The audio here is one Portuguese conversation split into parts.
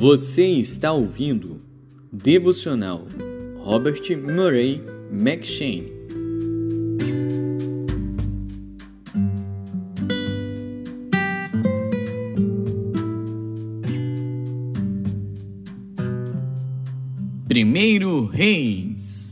Você está ouvindo Devocional Robert Murray M'Cheyne. Primeiro Reis.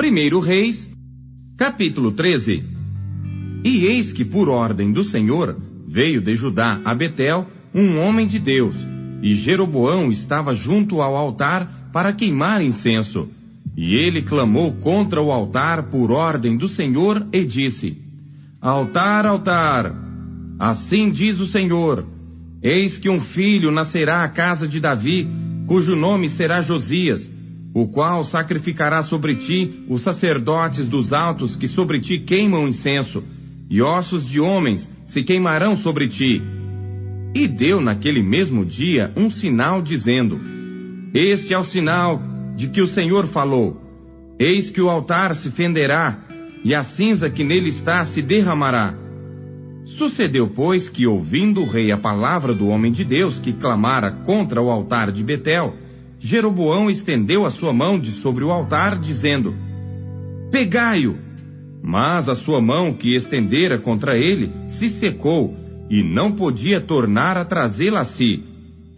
Primeiro Reis, capítulo 13. E eis que por ordem do Senhor veio de Judá a Betel um homem de Deus, e Jeroboão estava junto ao altar para queimar incenso. E ele clamou contra o altar por ordem do Senhor e disse: Altar, altar, assim diz o Senhor, eis que um filho nascerá à casa de Davi, cujo nome será Josias, o qual sacrificará sobre ti os sacerdotes dos altos que sobre ti queimam incenso, e ossos de homens se queimarão sobre ti. E deu naquele mesmo dia um sinal, dizendo: Este é o sinal de que o Senhor falou: Eis que o altar se fenderá, e a cinza que nele está se derramará. Sucedeu, pois, que, ouvindo o rei a palavra do homem de Deus que clamara contra o altar de Betel, Jeroboão estendeu a sua mão de sobre o altar, dizendo: Pegai-o! Mas a sua mão que estendera contra ele se secou, e não podia tornar a trazê-la a si.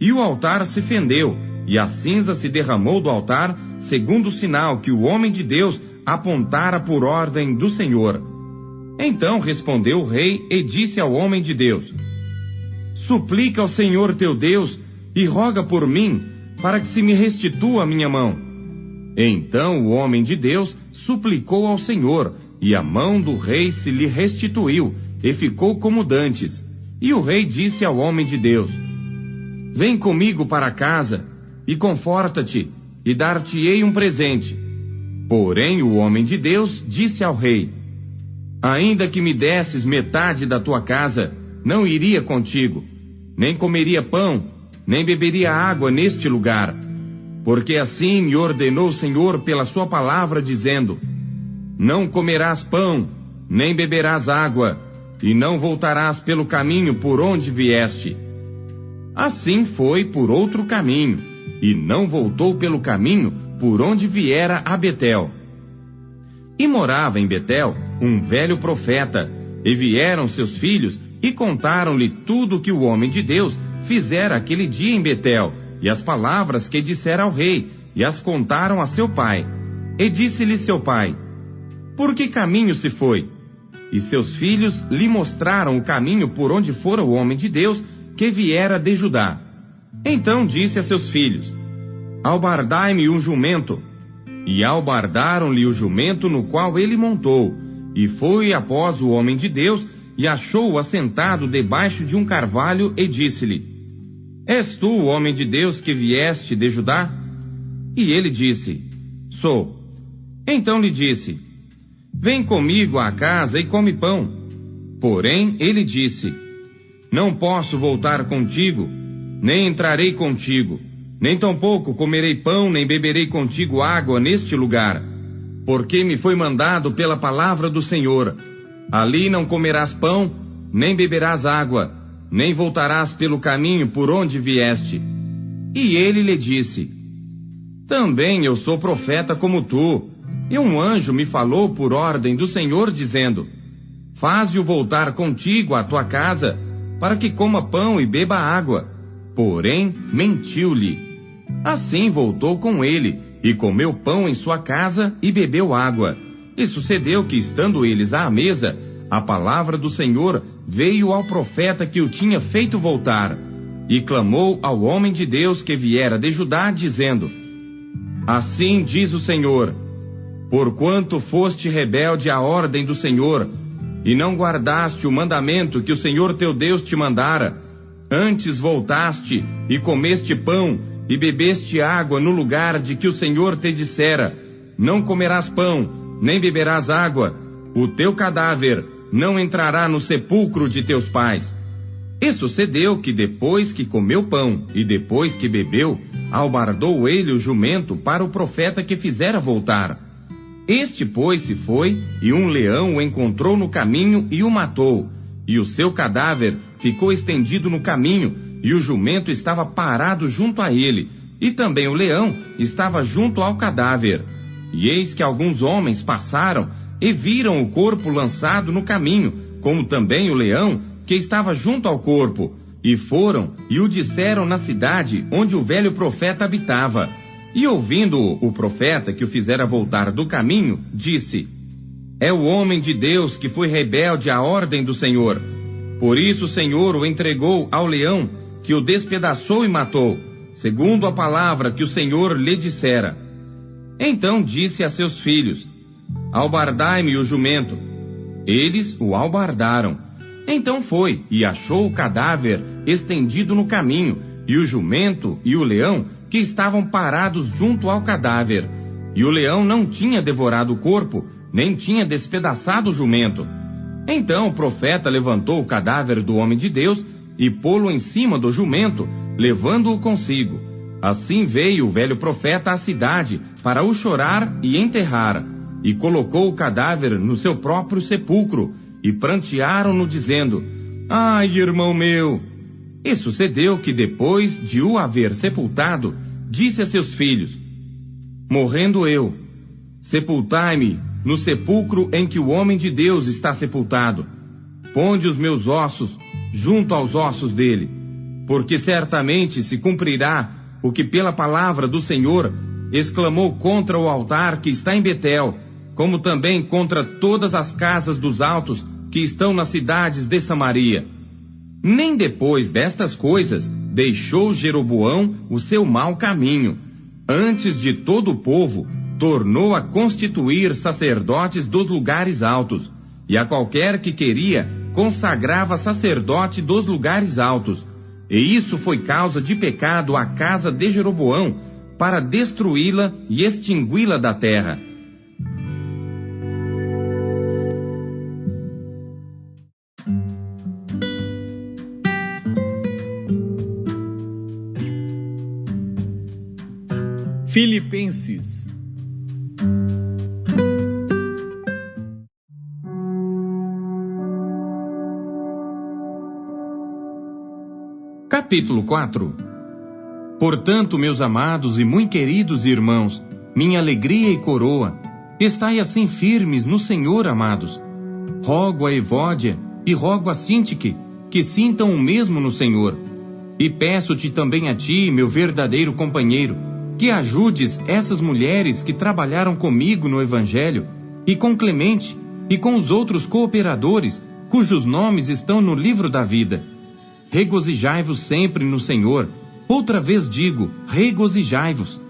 E o altar se fendeu, e a cinza se derramou do altar, segundo o sinal que o homem de Deus apontara por ordem do Senhor. Então respondeu o rei e disse ao homem de Deus: Suplica ao Senhor teu Deus e roga por mim, para que se me restitua a minha mão. Então o homem de Deus suplicou ao Senhor, e a mão do rei se lhe restituiu, e ficou como dantes. E o rei disse ao homem de Deus: Vem comigo para casa, e conforta-te, e dar-te-ei um presente. Porém o homem de Deus disse ao rei: Ainda que me desses metade da tua casa, não iria contigo, nem comeria pão, nem beberia água neste lugar, porque assim me ordenou o Senhor pela sua palavra, dizendo: Não comerás pão, nem beberás água, e não voltarás pelo caminho por onde vieste. Assim foi por outro caminho, e não voltou pelo caminho por onde viera a Betel. E morava em Betel um velho profeta, e vieram seus filhos e contaram-lhe tudo o que o homem de Deus fizera aquele dia em Betel, e as palavras que dissera ao rei, e as contaram a seu pai. E disse-lhe seu pai: Por que caminho se foi? E seus filhos lhe mostraram o caminho por onde fora o homem de Deus que viera de Judá. Então disse a seus filhos: Albardai-me um jumento. E albardaram-lhe o jumento no qual ele montou, e foi após o homem de Deus, e achou-o assentado debaixo de um carvalho, e disse-lhe: És tu o homem de Deus que vieste de Judá? E ele disse: Sou. Então lhe disse: Vem comigo à casa e come pão. Porém ele disse: Não posso voltar contigo, nem entrarei contigo, nem tampouco comerei pão, nem beberei contigo água neste lugar, porque me foi mandado pela palavra do Senhor: Ali não comerás pão, nem beberás água, nem voltarás pelo caminho por onde vieste. E ele lhe disse: Também eu sou profeta como tu, e um anjo me falou por ordem do Senhor, dizendo: Faze-o voltar contigo à tua casa, para que coma pão e beba água. Porém mentiu-lhe. Assim voltou com ele, e comeu pão em sua casa, e bebeu água. E sucedeu que, estando eles à mesa, a palavra do Senhor veio ao profeta que o tinha feito voltar, e clamou ao homem de Deus que viera de Judá, dizendo: Assim diz o Senhor: Porquanto foste rebelde à ordem do Senhor, e não guardaste o mandamento que o Senhor teu Deus te mandara, antes voltaste e comeste pão e bebeste água no lugar de que o Senhor te dissera: Não comerás pão, nem beberás água, o teu cadáver não entrará no sepulcro de teus pais. E sucedeu que depois que comeu pão e depois que bebeu, albardou ele o jumento para o profeta que fizera voltar. Este, pois, se foi, e um leão o encontrou no caminho e o matou. E o seu cadáver ficou estendido no caminho, e o jumento estava parado junto a ele, e também o leão estava junto ao cadáver. E eis que alguns homens passaram e viram o corpo lançado no caminho, como também o leão que estava junto ao corpo, e foram e o disseram na cidade onde o velho profeta habitava. E ouvindo-o, o profeta que o fizera voltar do caminho, disse: É o homem de Deus que foi rebelde à ordem do Senhor. Por isso o Senhor o entregou ao leão, que o despedaçou e matou, segundo a palavra que o Senhor lhe dissera. Então disse a seus filhos: Albardai-me o jumento. Eles o albardaram. Então foi e achou o cadáver estendido no caminho, e o jumento e o leão que estavam parados junto ao cadáver. E o leão não tinha devorado o corpo, nem tinha despedaçado o jumento. Então o profeta levantou o cadáver do homem de Deus e pô-lo em cima do jumento, levando-o consigo. Assim veio o velho profeta à cidade para o chorar e enterrar, e colocou o cadáver no seu próprio sepulcro, e prantearam-no dizendo: Ai, irmão meu! E sucedeu que depois de o haver sepultado, disse a seus filhos: Morrendo eu, sepultai-me no sepulcro em que o homem de Deus está sepultado. Ponde os meus ossos junto aos ossos dele, porque certamente se cumprirá o que pela palavra do Senhor exclamou contra o altar que está em Betel, como também contra todas as casas dos altos que estão nas cidades de Samaria. Nem depois destas coisas deixou Jeroboão o seu mau caminho. Antes de todo o povo, tornou a constituir sacerdotes dos lugares altos, e a qualquer que queria, consagrava sacerdote dos lugares altos. E isso foi causa de pecado à casa de Jeroboão, para destruí-la e extingui-la da terra. Filipenses. Capítulo 4. Portanto, meus amados e muito queridos irmãos, minha alegria e coroa, estai assim firmes no Senhor, amados. Rogo a Evódia e rogo a Sintique que sintam o mesmo no Senhor. E peço-te também a ti, meu verdadeiro companheiro, que ajudes essas mulheres que trabalharam comigo no Evangelho, e com Clemente, e com os outros cooperadores, cujos nomes estão no livro da vida. Regozijai-vos sempre no Senhor. Outra vez digo, regozijai-vos.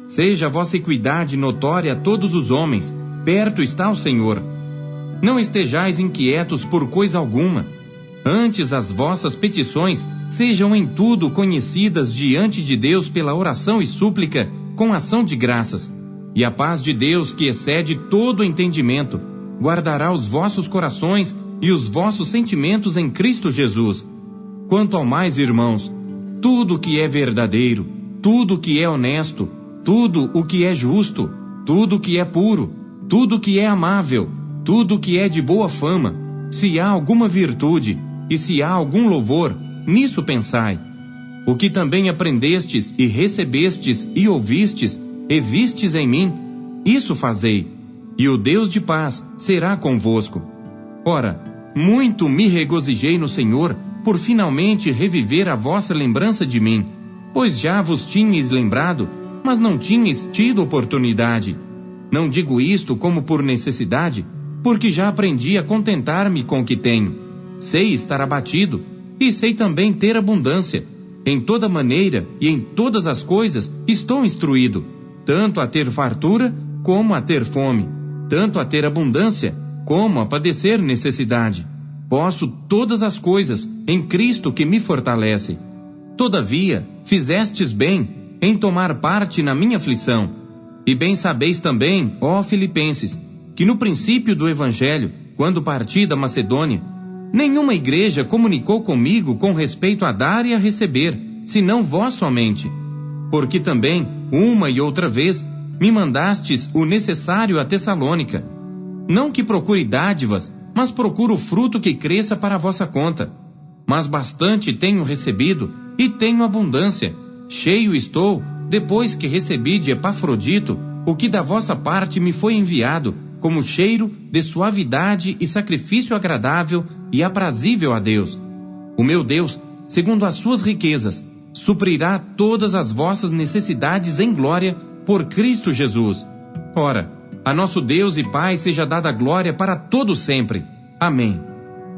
Seja a vossa equidade notória a todos os homens, perto está o Senhor. Não estejais inquietos por coisa alguma. Antes as vossas petições sejam em tudo conhecidas diante de Deus pela oração e súplica, com ação de graças. E a paz de Deus, que excede todo entendimento, guardará os vossos corações e os vossos sentimentos em Cristo Jesus. Quanto ao mais, irmãos, tudo o que é verdadeiro, tudo o que é honesto, tudo o que é justo, tudo o que é puro, tudo o que é amável, tudo o que é de boa fama, se há alguma virtude e se há algum louvor, nisso pensai. O que também aprendestes e recebestes e ouvistes e vistes em mim, isso fazei, e o Deus de paz será convosco. Ora, muito me regozijei no Senhor por finalmente reviver a vossa lembrança de mim, pois já vos tinhais lembrado, mas não tinhais tido oportunidade. Não digo isto como por necessidade, porque já aprendi a contentar-me com o que tenho. Sei estar abatido, e sei também ter abundância. Em toda maneira e em todas as coisas estou instruído, tanto a ter fartura como a ter fome, tanto a ter abundância como a padecer necessidade. Posso todas as coisas em Cristo que me fortalece. Todavia, fizestes bem em tomar parte na minha aflição. E bem sabeis também, ó Filipenses, que no princípio do Evangelho, quando parti da Macedônia, Nenhuma igreja comunicou comigo com respeito a dar e a receber, senão vós somente. Porque também, uma e outra vez, me mandastes o necessário a Tessalônica. Não que procure dádivas, mas procuro o fruto que cresça para a vossa conta. Mas bastante tenho recebido, e tenho abundância. Cheio estou, depois que recebi de Epafrodito o que da vossa parte me foi enviado, como cheiro de suavidade e sacrifício agradável e aprazível a Deus. O meu Deus, segundo as suas riquezas, suprirá todas as vossas necessidades em glória por Cristo Jesus. Ora, a nosso Deus e Pai seja dada glória para todo sempre. Amém.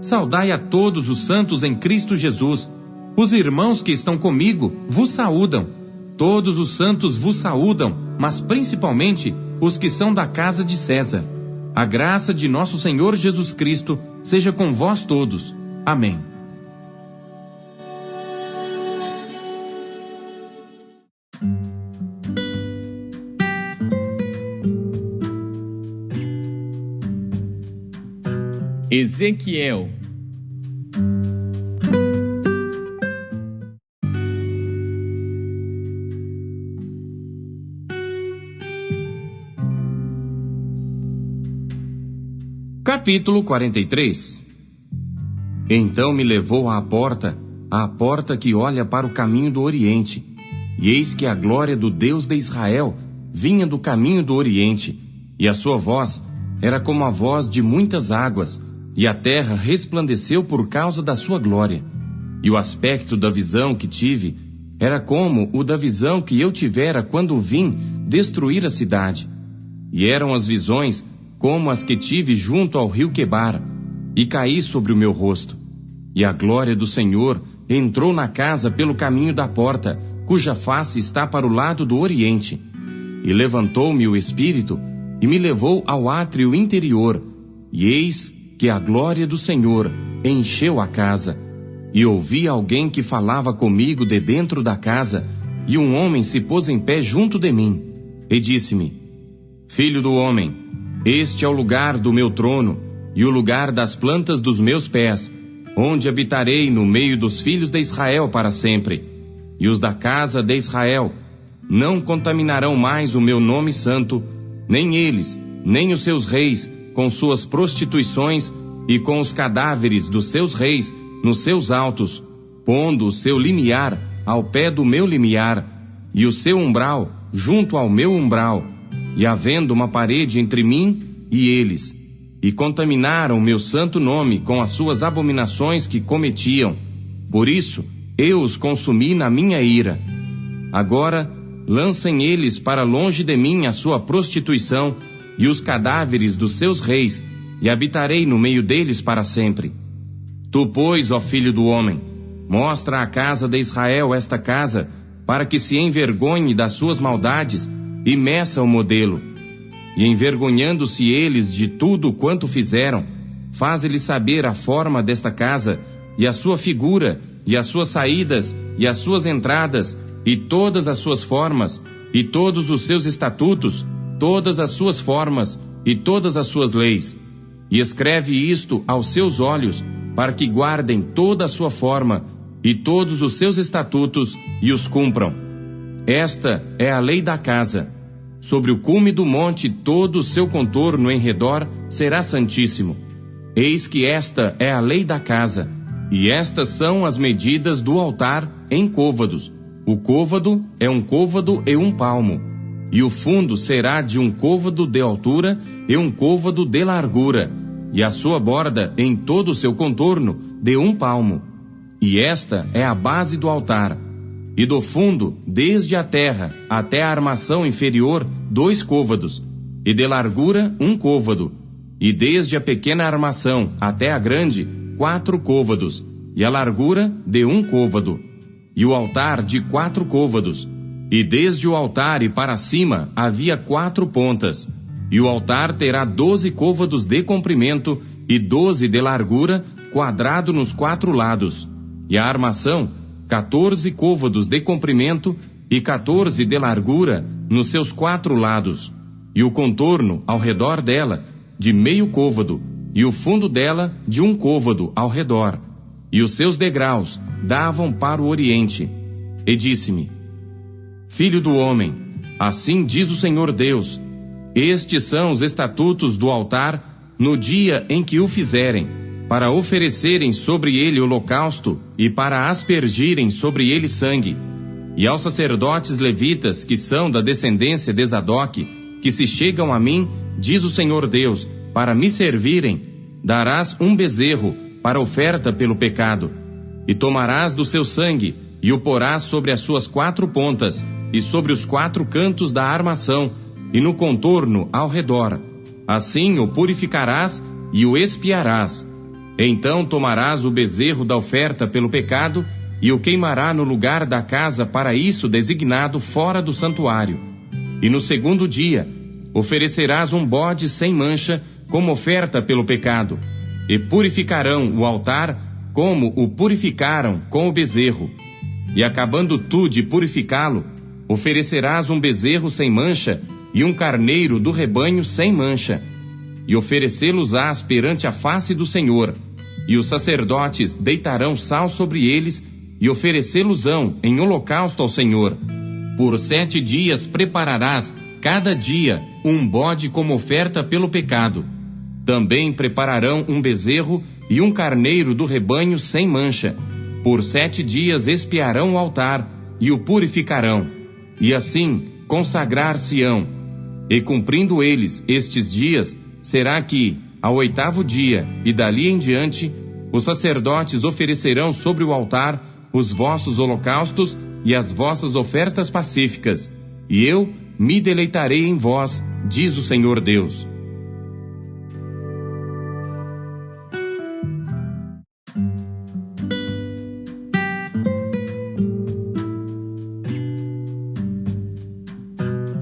Saudai a todos os santos em Cristo Jesus. Os irmãos que estão comigo vos saúdam. Todos os santos vos saúdam, mas principalmente os que são da casa de César. A graça de nosso Senhor Jesus Cristo seja com vós todos. Amém. Ezequiel. Capítulo 43. Então me levou à porta que olha para o caminho do Oriente. E eis que a glória do Deus de Israel vinha do caminho do Oriente, e a sua voz era como a voz de muitas águas, e a terra resplandeceu por causa da sua glória. E o aspecto da visão que tive era como o da visão que eu tivera quando vim destruir a cidade. E eram as visões como as que tive junto ao rio Quebar, e caí sobre o meu rosto. E a glória do Senhor entrou na casa pelo caminho da porta, cuja face está para o lado do Oriente. E levantou-me o Espírito, e me levou ao átrio interior, e eis que a glória do Senhor encheu a casa. E ouvi alguém que falava comigo de dentro da casa, e um homem se pôs em pé junto de mim, e disse-me: Filho do homem, este é o lugar do meu trono, e o lugar das plantas dos meus pés, onde habitarei no meio dos filhos de Israel para sempre. E os da casa de Israel não contaminarão mais o meu nome santo, nem eles, nem os seus reis, com suas prostituições e com os cadáveres dos seus reis nos seus altos, pondo o seu limiar ao pé do meu limiar, e o seu umbral junto ao meu umbral, e havendo uma parede entre mim e eles, e contaminaram o meu santo nome com as suas abominações que cometiam. Por isso eu os consumi na minha ira. Agora lancem eles para longe de mim a sua prostituição e os cadáveres dos seus reis, e habitarei no meio deles para sempre. Tu, pois, ó filho do homem, mostra à casa de Israel esta casa, para que se envergonhe das suas maldades, e meça o modelo. E envergonhando-se eles de tudo quanto fizeram, faz-lhes saber a forma desta casa, e a sua figura, e as suas saídas, e as suas entradas, e todas as suas formas, e todos os seus estatutos, todas as suas formas, e todas as suas leis. E escreve isto aos seus olhos, para que guardem toda a sua forma, e todos os seus estatutos, e os cumpram. Esta é a lei da casa. Sobre o cume do monte todo o seu contorno em redor será santíssimo. Eis que esta é a lei da casa, e estas são as medidas do altar em côvados. O côvado é um côvado e um palmo, e o fundo será de um côvado de altura e um côvado de largura, e a sua borda em todo o seu contorno de um palmo. E esta é a base do altar. E do fundo, desde a terra até a armação inferior, 2 côvados, e de largura 1 côvado, e desde a pequena armação até a grande, 4 côvados, e a largura de 1 côvado, e o altar de 4 côvados, e desde o altar e para cima havia 4 pontas, e o altar terá 12 côvados de comprimento e 12 de largura, quadrado nos 4 lados, e a armação 14 côvados de comprimento e 14 de largura nos seus 4 lados, e o contorno ao redor dela de meio côvado, e o fundo dela de um côvado ao redor, e os seus degraus davam para o oriente. E disse-me: Filho do homem, assim diz o Senhor Deus: estes são os estatutos do altar no dia em que o fizerem, para oferecerem sobre ele holocausto e para aspergirem sobre ele sangue. E aos sacerdotes levitas, que são da descendência de Zadoque, que se chegam a mim, diz o Senhor Deus, para me servirem, darás um bezerro para oferta pelo pecado, e tomarás do seu sangue, e o porás sobre as suas 4 pontas, e sobre os 4 cantos da armação, e no contorno ao redor. Assim o purificarás e o expiarás. Então tomarás o bezerro da oferta pelo pecado, e o queimará no lugar da casa para isso designado fora do santuário. E no segundo dia oferecerás um bode sem mancha como oferta pelo pecado, e purificarão o altar como o purificaram com o bezerro. E acabando tu de purificá-lo, oferecerás um bezerro sem mancha e um carneiro do rebanho sem mancha, e oferecê-los-ás perante a face do Senhor, e os sacerdotes deitarão sal sobre eles, e oferecê-los-ão em holocausto ao Senhor. Por 7 dias prepararás cada dia um bode como oferta pelo pecado. Também prepararão um bezerro e um carneiro do rebanho sem mancha. Por 7 dias expiarão o altar e o purificarão, e assim consagrar-se-ão. E cumprindo eles estes dias, será que, ao 8º dia e dali em diante, os sacerdotes oferecerão sobre o altar os vossos holocaustos e as vossas ofertas pacíficas, e eu me deleitarei em vós, diz o Senhor Deus.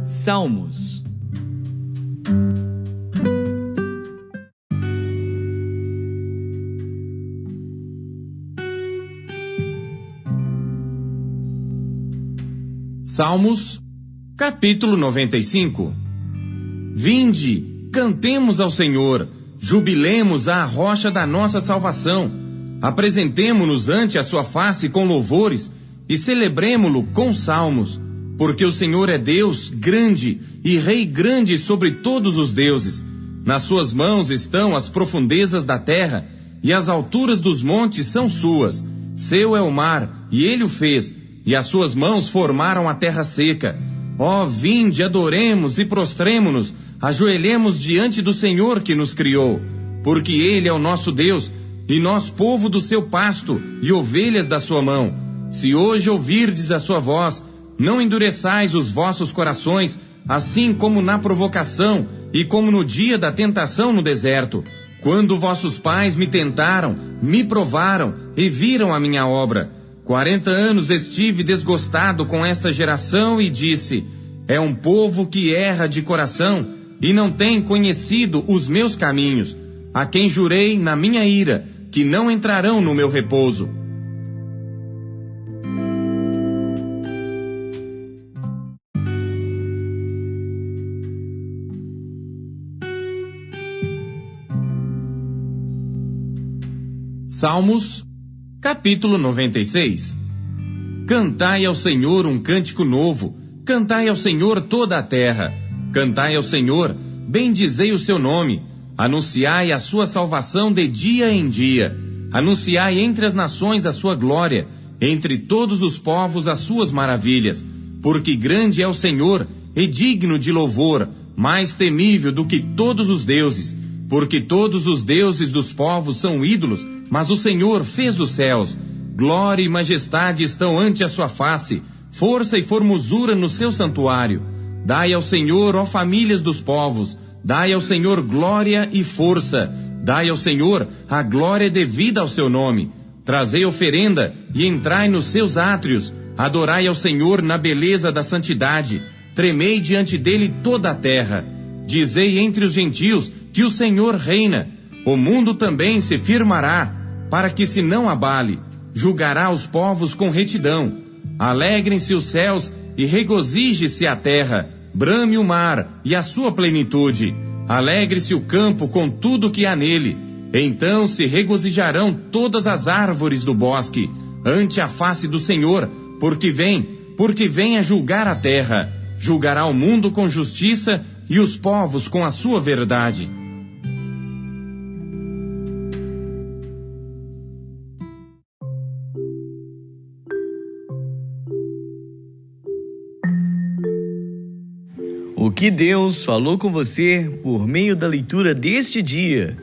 Salmos. Salmos, capítulo 95. Vinde, cantemos ao Senhor, jubilemos à rocha da nossa salvação, apresentemo-nos ante a sua face com louvores e celebremo-lo com salmos, porque o Senhor é Deus grande e Rei grande sobre todos os deuses. Nas suas mãos estão as profundezas da terra, e as alturas dos montes são suas. Seu é o mar, e ele o fez, e as suas mãos formaram a terra seca. Ó, vinde, adoremos e prostremo-nos, ajoelhemos diante do Senhor que nos criou, porque ele é o nosso Deus, e nós povo do seu pasto, e ovelhas da sua mão. Se hoje ouvirdes a sua voz, não endureçais os vossos corações, assim como na provocação, e como no dia da tentação no deserto, quando vossos pais me tentaram, me provaram, e viram a minha obra. 40 anos estive desgostado com esta geração e disse: é um povo que erra de coração e não tem conhecido os meus caminhos, a quem jurei na minha ira que não entrarão no meu repouso. Salmos, capítulo 96. Cantai ao Senhor um cântico novo, cantai ao Senhor toda a terra, cantai ao Senhor, bendizei o seu nome, anunciai a sua salvação de dia em dia, anunciai entre as nações a sua glória, entre todos os povos as suas maravilhas, porque grande é o Senhor e digno de louvor, mais temível do que todos os deuses, porque todos os deuses dos povos são ídolos, mas o Senhor fez os céus. Glória e majestade estão ante a sua face, força e formosura no seu santuário. Dai ao Senhor, ó famílias dos povos, dai ao Senhor glória e força, dai ao Senhor a glória devida ao seu nome. Trazei oferenda e entrai nos seus átrios, adorai ao Senhor na beleza da santidade, tremei diante dele toda a terra. Dizei entre os gentios que o Senhor reina, o mundo também se firmará, para que se não abale, julgará os povos com retidão. Alegrem-se os céus e regozije-se a terra, brame o mar e a sua plenitude, Alegre-se o campo com tudo que há nele. Então se regozijarão todas as árvores do bosque ante a face do Senhor, porque vem a julgar a terra. Julgará o mundo com justiça e os povos com a sua verdade. O que Deus falou com você por meio da leitura deste dia?